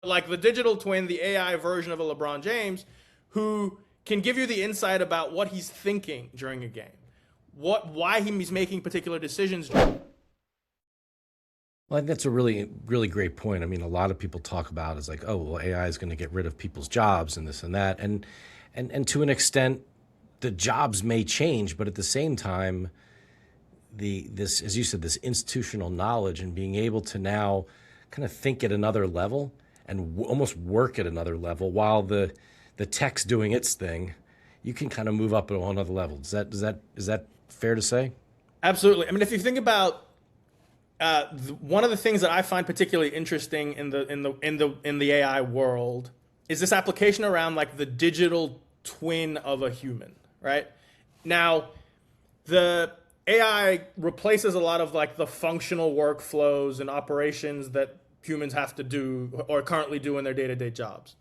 Like the digital twin, the AI version of a LeBron James, who can give you the insight about what he's thinking during a game, why he's making particular decisions. Well, I think that's a really, really great point. I mean, a lot of people talk about is like, oh, well, AI is going to get rid of people's jobs and this and that, and to an extent, the jobs may change, but at the same time, this, as you said, this institutional knowledge and being able to now kind of think at another level and almost work at another level while the tech's doing its thing, you can kind of move up at another level. Is that fair to say? Absolutely. I mean, if you think about one of the things that I find particularly interesting in the AI world is this application around like the digital twin of a human, right? Now, the AI replaces a lot of like the functional workflows and operations that humans have to do or currently do in their day-to-day jobs.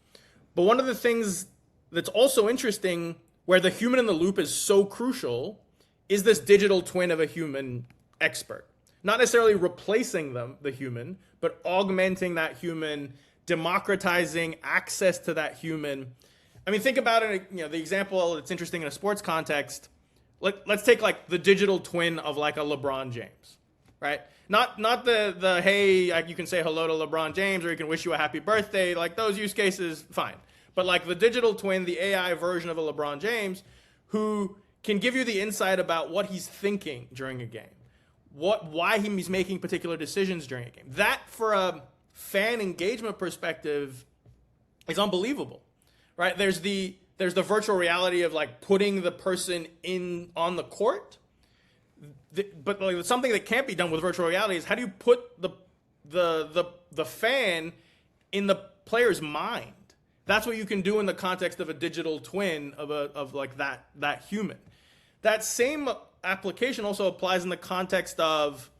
But one of the things that's also interesting where the human in the loop is so crucial is this digital twin of a human expert. Not necessarily replacing the human, but augmenting that human, democratizing access to that human. I mean, think about it, the example that's interesting in a sports context. Let's take like the digital twin of like a LeBron James, right? Not the hey, you can say hello to LeBron James or he can wish you a happy birthday. Like those use cases, fine. But like the digital twin, the AI version of a LeBron James, who can give you the insight about what he's thinking during a game, why he's making particular decisions during a game. That, for a fan engagement perspective, is unbelievable, right? There's the virtual reality of like putting the person in on the court, but like something that can't be done with virtual reality is how do you put the fan in the player's mind? That's what you can do in the context of a digital twin of like that human. That same application also applies in the context of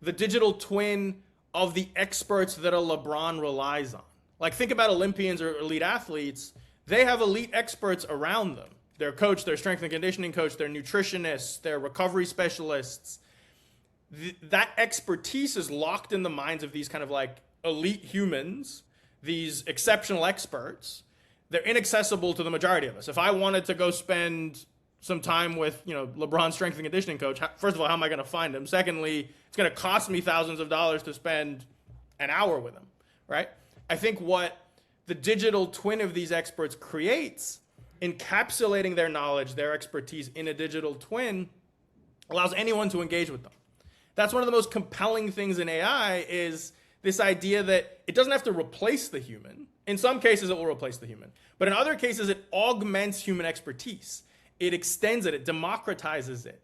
the digital twin of the experts that a LeBron relies on. Like think about Olympians or elite athletes. They have elite experts around them. Their coach, their strength and conditioning coach, their nutritionists, their recovery specialists. That expertise is locked in the minds of these kind of like elite humans, these exceptional experts. They're inaccessible to the majority of us. If I wanted to go spend some time with, LeBron's strength and conditioning coach, first of all, how am I going to find him? Secondly, it's going to cost me thousands of dollars to spend an hour with him, right? I think what the digital twin of these experts creates, encapsulating their knowledge, their expertise in a digital twin, allows anyone to engage with them. That's one of the most compelling things in AI is this idea that it doesn't have to replace the human. In some cases, it will replace the human. But in other cases, it augments human expertise. It extends it. It democratizes it.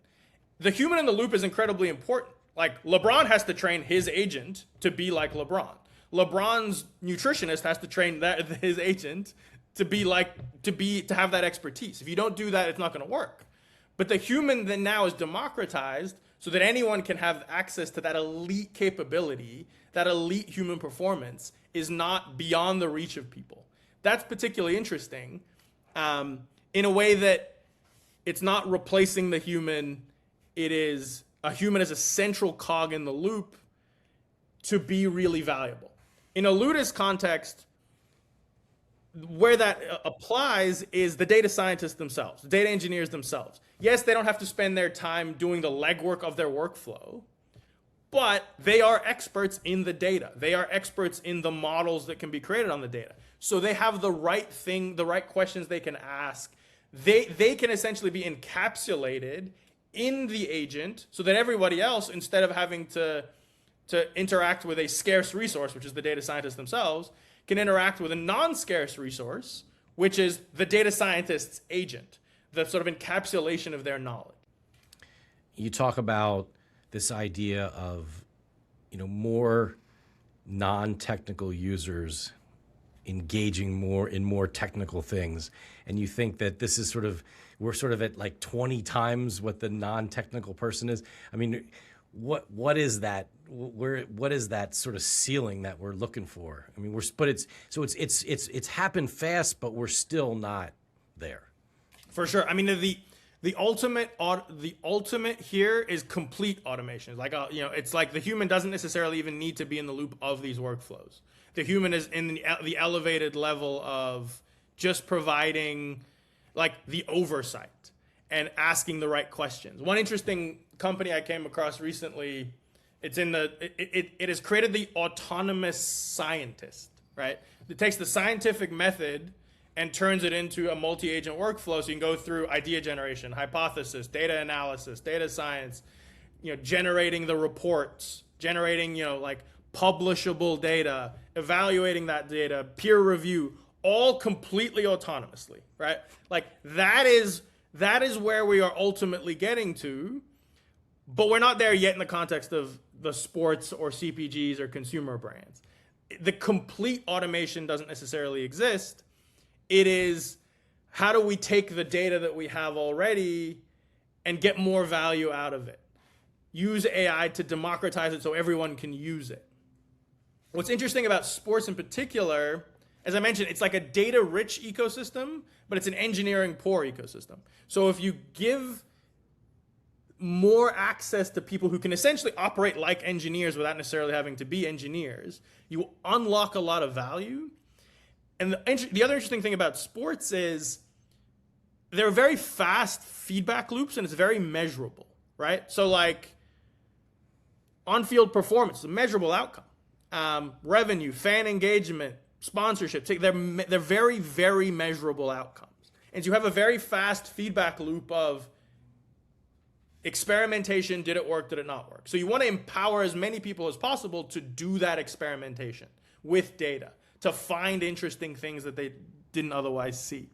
The human in the loop is incredibly important. Like LeBron has to train his agent to be like LeBron. LeBron's nutritionist has to train his agent to have that expertise. If you don't do that, it's not going to work. But the human then now is democratized so that anyone can have access to that elite capability, that elite human performance is not beyond the reach of people. That's particularly interesting in a way that it's not replacing the human. It is a human as a central cog in the loop to be really valuable. In a Ludus context, where that applies is the data scientists themselves, the data engineers themselves. Yes, they don't have to spend their time doing the legwork of their workflow, but they are experts in the data. They are experts in the models that can be created on the data. So they have the right thing, the right questions they can ask. They can essentially be encapsulated in the agent so that everybody else, instead of having to interact with a scarce resource, which is the data scientists themselves, can interact with a non-scarce resource, which is the data scientist's agent, the sort of encapsulation of their knowledge. You talk about this idea of, more non-technical users engaging more in more technical things. And you think that this is we're sort of at like 20 times what the non-technical person is. I mean, what is that? What is that sort of ceiling that we're looking for? I mean, it's happened fast, but we're still not there. For sure. I mean, the ultimate here is complete automation. It's like it's like the human doesn't necessarily even need to be in the loop of these workflows. The human is in the elevated level of just providing like the oversight and asking the right questions. One interesting company I came across recently, it has created the autonomous scientist, right? It takes the scientific method and turns it into a multi-agent workflow, so you can go through idea generation, hypothesis, data analysis, data science, generating the reports, generating, like publishable data, evaluating that data, peer review, all completely autonomously, right? Like that is where we are ultimately getting to, but we're not there yet in the context of the sports or CPGs or consumer brands. The complete automation doesn't necessarily exist. It is, how do we take the data that we have already and get more value out of it? Use AI to democratize it so everyone can use it. What's interesting about sports in particular, as I mentioned, it's like a data-rich ecosystem, but it's an engineering-poor ecosystem. So if you give more access to people who can essentially operate like engineers without necessarily having to be engineers, you unlock a lot of value. And the other interesting thing about sports is there are very fast feedback loops and it's very measurable, right? So like on-field performance, a measurable outcome. Revenue, fan engagement, sponsorship, they're very, very measurable outcomes. And so you have a very fast feedback loop of experimentation, did it work, did it not work? So you want to empower as many people as possible to do that experimentation with data, to find interesting things that they didn't otherwise see.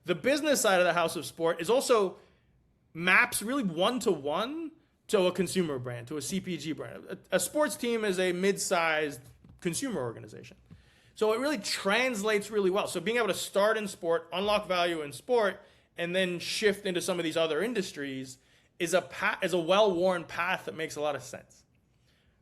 The business side of the house of sport is also maps really one-to-one to a consumer brand, to a CPG brand. A sports team is a mid-sized consumer organization. So it really translates really well. So being able to start in sport, unlock value in sport, and then shift into some of these other industries is a well-worn path that makes a lot of sense.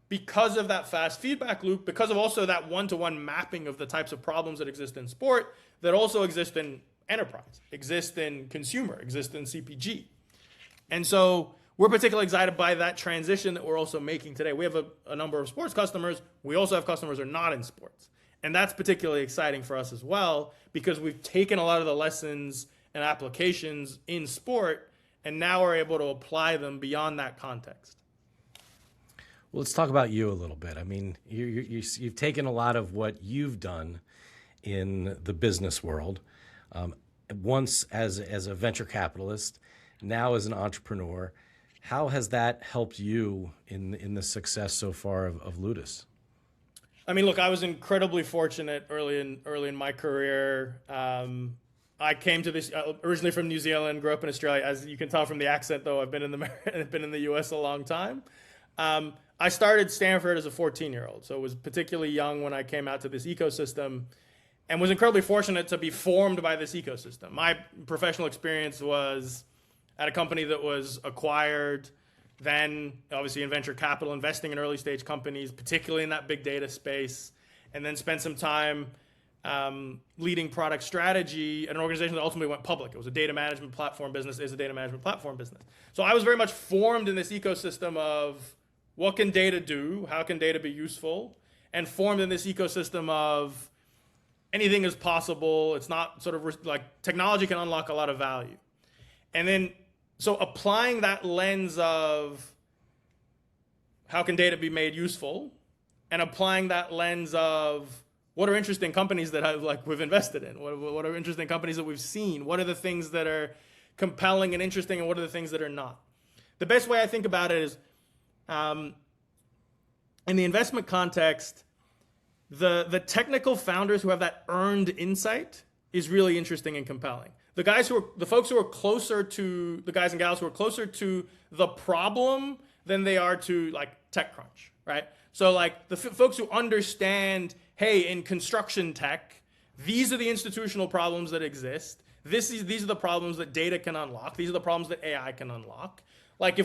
Because of that fast feedback loop, because of also that one-to-one mapping of the types of problems that exist in sport, that also exist in enterprise, exist in consumer, exist in CPG. And so we're particularly excited by that transition that we're also making today. We have a number of sports customers. We also have customers who are not in sports. And that's particularly exciting for us as well, because we've taken a lot of the lessons and applications in sport, and now we're able to apply them beyond that context. Well, let's talk about you a little bit. I mean, you've taken a lot of what you've done in the business world, once as a venture capitalist, now as an entrepreneur. How has that helped you in the success so far of Ludus? I mean, look, I was incredibly fortunate early in my career. I came to this originally from New Zealand, grew up in Australia. As you can tell from the accent, though, I've been in the U.S. a long time. I started Stanford as a 14-year-old, so I was particularly young when I came out to this ecosystem, and was incredibly fortunate to be formed by this ecosystem. My professional experience was at a company that was acquired, then obviously in venture capital, investing in early stage companies, particularly in that big data space, and then spent some time leading product strategy at an organization that ultimately went public. It was a data management platform business, is a data management platform business. So I was very much formed in this ecosystem of what can data do, how can data be useful, and formed in this ecosystem of anything is possible. It's not sort of like technology can unlock a lot of value. And then, so applying that lens of how can data be made useful, and applying that lens of what are interesting companies that we've invested in? What are interesting companies that we've seen? What are the things that are compelling and interesting, and what are the things that are not? The best way I think about it is, in the investment context, the technical founders who have that earned insight is really interesting and compelling. The folks who are closer to the guys and gals who are closer to the problem than they are to like TechCrunch, right? So like the folks who understand, hey, in construction tech, these are the institutional problems that exist. These are the problems that data can unlock. These are the problems that AI can unlock. Like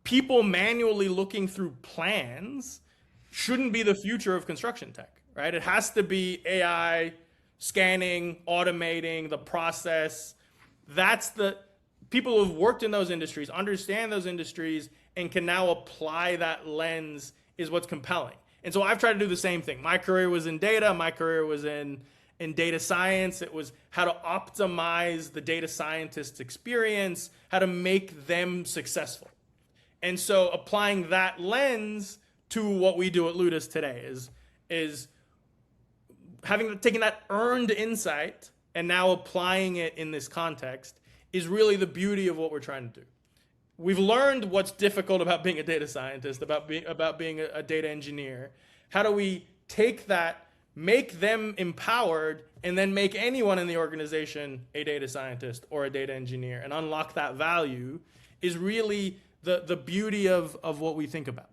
people manually looking through plans shouldn't be the future of construction tech, right? It has to be AI scanning, automating the process. That's the people who have worked in those industries, understand those industries, and can now apply that lens is what's compelling. And so I've tried to do the same thing. My career was in data. My career was in data science. It was how to optimize the data scientist's experience, how to make them successful. And so applying that lens to what we do at Ludus today is taking that earned insight and now applying it in this context is really the beauty of what we're trying to do. We've learned what's difficult about being a data scientist, about being a data engineer. How do we take that, make them empowered, and then make anyone in the organization a data scientist or a data engineer and unlock that value is really the beauty of what we think about.